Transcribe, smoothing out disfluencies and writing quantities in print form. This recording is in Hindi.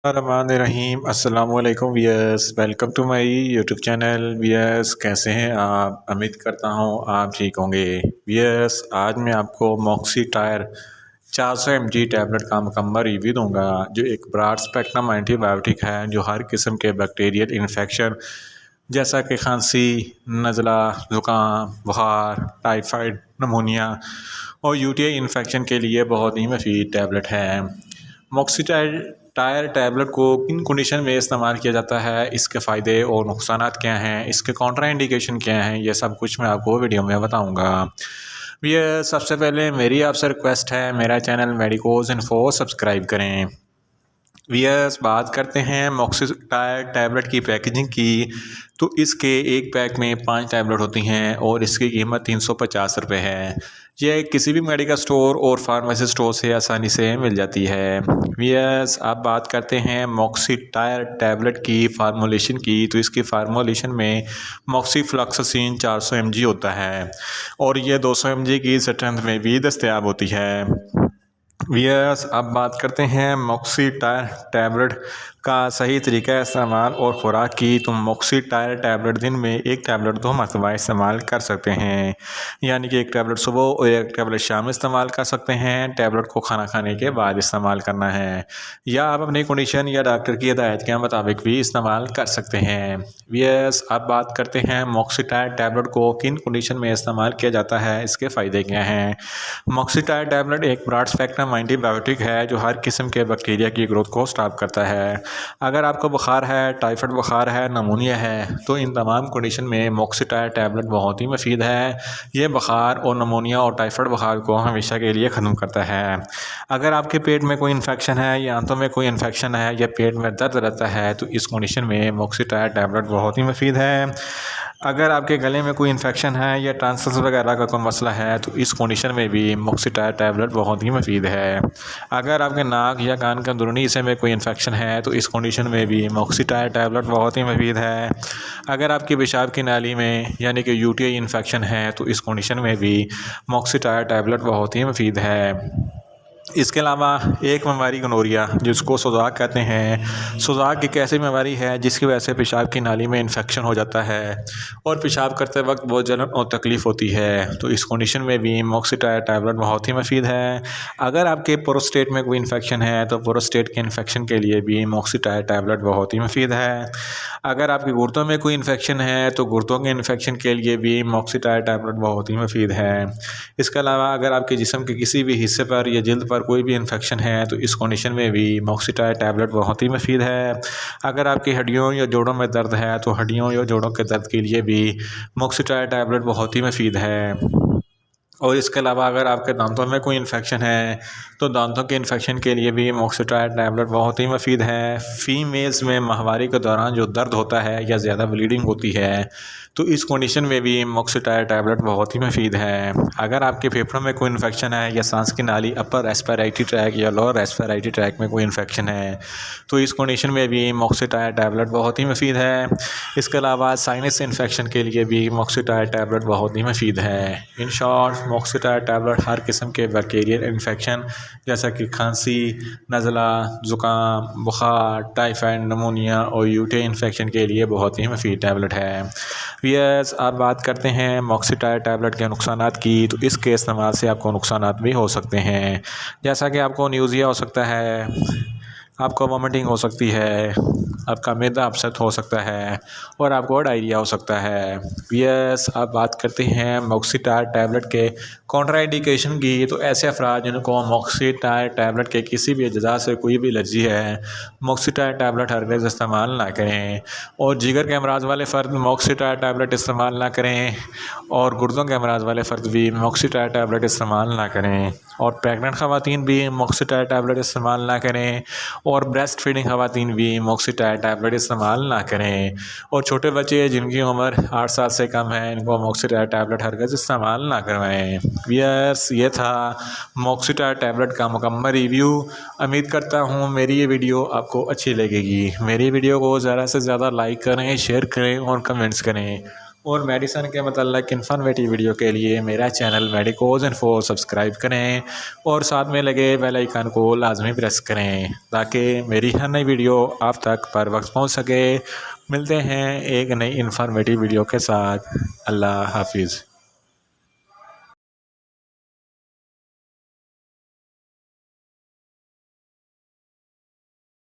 रहीम अस्सलाम वालेकुम viewers, welcome to my YouTube channel. Viewers, कैसे हैं आप? उम्मीद करता हूँ आप ठीक होंगे। वियर्स, आज मैं आपको मॉक्सी टायर 400 mg टैबलेट का मुकम्मल रिव्यू दूंगा, जो एक ब्रॉड स्पेक्ट्रम एंटीबायोटिक है जो हर किस्म के बैक्टीरियल इन्फेक्शन जैसा कि खांसी, नज़ला, ज़ुकाम, बुखार, टाइफाइड, नमूनिया और यूटीआई इन्फेक्शन के लिए बहुत ही मुफीद टैबलेट है। मॉक्सीटाइड टायर टैबलेट को किन कंडीशन में इस्तेमाल किया जाता है, इसके फ़ायदे और नुकसानात क्या हैं, इसके कॉन्ट्रा इंडिकेशन क्या हैं, ये सब कुछ मैं आपको वीडियो में बताऊंगा। ये सबसे पहले मेरी आपसे रिक्वेस्ट है, मेरा चैनल मेडिकोज इन्फो सब्सक्राइब करें। वियर्स, बात करते हैं मॉक्सीटायर टैबलेट की पैकेजिंग की। तो इसके एक पैक में 5 टैबलेट होती हैं और इसकी कीमत 350 रुपये है। यह किसी भी मेडिकल स्टोर और फार्मेसी स्टोर से आसानी से मिल जाती है। वियर्स, अब बात करते हैं मॉक्सीटायर टैबलेट की फार्मूलेशन की। तो इसकी फार्मूलेशन में मॉक्सीफ्लॉक्सासिन 400 mg होता है और यह 200 mg की स्ट्रेंथ में भी दस्तयाब होती है। वियर्स, अब बात करते हैं मॉक्सीटायर टैबलेट का सही तरीका इस्तेमाल और ख़ुराक की। तो मॉक्सीटायर टैबलेट दिन में एक टैबलेट 2 मरतबा इस्तेमाल कर सकते हैं, यानी कि एक टैबलेट सुबह और एक टैबलेट शाम में इस्तेमाल कर सकते हैं। टैबलेट को खाना खाने के बाद इस्तेमाल करना है, या आप अपनी कंडीशन या डॉक्टर की हिदायत के मुताबिक भी इस्तेमाल कर सकते हैं। वियर्स, अब बात करते हैं मॉक्सीटायर टैबलेट को किन कंडीशन में इस्तेमाल किया जाता है, इसके फ़ायदे क्या हैं। मॉक्सीटायर टैबलेट एक ब्रॉड स्पेक्ट्रम एंटीबायोटिक है जो हर किस्म के बैक्टीरिया की ग्रोथ को स्टॉप करता है। अगर आपको बुखार है, टाइफाइड बुखार है, नमूनिया है, तो इन तमाम कंडीशन में मॉक्सीटायर टैबलेट बहुत ही मुफीद है। ये बुखार और नमूनिया और टाइफाइड बुखार को हमेशा के लिए ख़त्म करता है। अगर आपके पेट में कोई इन्फेक्शन है या आंतों में कोई इन्फेक्शन है या पेट में दर्द रहता है, तो इस कंडीशन में मॉक्सीटायर टैबलेट बहुत ही मुफीद है। अगर आपके गले में कोई इन्फेक्शन है या टॉन्सिल्स वगैरह का कोई मसला है, तो इस कंडीशन में भी मॉक्सीटायर टैबलेट बहुत ही मुफीद है। अगर आपके नाक या कान के अंदरूनी हिस्से में कोई इन्फेक्शन है, तो इस कंडीशन में भी मॉक्सीटायर टैबलेट बहुत ही मुफीद है। अगर आपकी पेशाब की नाली में यानी कि यूटीआई इन्फेक्शन है, तो इस कंडीशन में भी मॉक्सीटायर टैबलेट बहुत ही मुफीद है। इसके अलावा एक बीमारी गनोरिया, जिसको सोजाक कहते हैं। सोजाक एक ऐसी बीमारी है जिसकी वजह से पेशाब की नाली में इन्फेक्शन हो जाता है और पेशाब करते वक्त बहुत जलन और तकलीफ़ होती है। तो इस कंडीशन में भी मॉक्सीटायर टैबलेट बहुत ही मुफीद है। अगर आपके प्रोस्टेट में कोई इन्फेक्शन है, तो प्रोस्टेट के इन्फेक्शन के लिए भी मॉक्सीटायर टैबलेट बहुत ही मुफीद है। अगर आपके गुर्दों में कोई इन्फेक्शन है, तो गुर्दों के इन्फेक्शन के लिए भी मॉक्सीटायर टैबलेट बहुत ही मुफीद है। इसके अलावा अगर आपके जिस्म के किसी भी हिस्से पर या जल्द पर कोई भी इन्फेक्शन है, तो इस कंडीशन में भी मॉक्सीटायर टैबलेट बहुत ही मुफीद है। अगर आपकी हड्डियों या जोड़ों में दर्द है, तो हड्डियों या जोड़ों के दर्द के लिए भी मॉक्सीटायर टैबलेट बहुत ही मुफीद है। और इसके अलावा अगर आपके दांतों में कोई इन्फेक्शन है, तो दांतों के इन्फेक्शन के लिए भी मॉक्सीटायर टैबलेट बहुत ही मुफीद है। फीमेल्स में माहवारी के दौरान जो दर्द होता है या ज़्यादा ब्लीडिंग होती है, तो इस कंडीशन में भी मॉक्सीटायर टैबलेट बहुत ही मुफीद है। अगर आपके फेफड़ों में कोई इन्फेक्शन है या सांस की नाली अपर रेस्पिरेटरी ट्रैक या लोअर रेस्पिरेटरी ट्रैक में कोई इन्फेक्शन है, तो इस कंडीशन में भी मॉक्सीटायर टैबलेट बहुत ही मुफीद है। इसके अलावा साइनस इन्फेक्शन के लिए भी मॉक्सीटायर टैबलेट बहुत ही मुफीद है। इन शॉर्ट, मॉक्सीटायर टैबलेट हर किस्म के बैक्टीरियल इन्फेक्शन जैसा कि खांसी, नज़ला, ज़ुकाम, बुखार, टाइफाइड, नमूनिया और यूटीआई इन्फेक्शन के लिए बहुत ही मुफीद टैबलेट है। वियर्स, आप बात करते हैं मॉक्सीटायर टैबलेट के नुकसानात की। तो इसके इस्तेमाल से आपको नुकसानात भी हो सकते हैं, जैसा कि आपको न्यूज़िया हो सकता है, आपको वॉमिटिंग हो सकती है, आपका मैदा अपसेट हो सकता है और आपको डायरिया हो सकता है। यस, अब बात करते हैं मॉक्सीटायर टैबलेट के कॉन्ट्राइंडिकेशन की। तो ऐसे अफराद जिनको मॉक्सीटायर टैबलेट के किसी भी अज्जा से कोई भी एलर्जी है, मॉक्सीटायर टैबलेट हरगिज़ इस्तेमाल ना करें। और जिगर के अमराज वाले फ़र्द मॉक्सीटायर टैबलेट इस्तेमाल ना करें, और गुर्दों के अमराज वाले फ़र्द भी मॉक्सीटायर टैबलेट इस्तेमाल ना करें, और प्रेगनेंट ख़वातीन भी मॉक्सीटायर टैबलेट इस्तेमाल ना करें, और ब्रेस्ट फीडिंग ख़वातीन भी मॉक्सीटायर टैबलेट इस्तेमाल ना करें। और छोटे बच्चे जिनकी उम्र 8 साल से कम है, इनको मॉक्सीटायर टैबलेट हरगिज़ इस्तेमाल ना करवाएं। वियर्स, ये था मॉक्सीटायर टैबलेट का मुकम्मल रिव्यू। उम्मीद करता हूँ मेरी ये वीडियो आपको अच्छी लगेगी। मेरी वीडियो को ज़्यादा से ज़्यादा लाइक करें, शेयर करें और कमेंट्स करें। और मेडिसन के मतलब इन्फॉर्मेटिव वीडियो के लिए मेरा चैनल मेडिकोज इन्फो सब्सक्राइब करें और साथ में लगे बेल आइकन को लाजमी प्रेस करें ताकि मेरी हर नई वीडियो आप तक पर वक्त पहुंच सके। मिलते हैं एक नई इन्फॉर्मेटिव वीडियो के साथ। अल्लाह हाफिज़।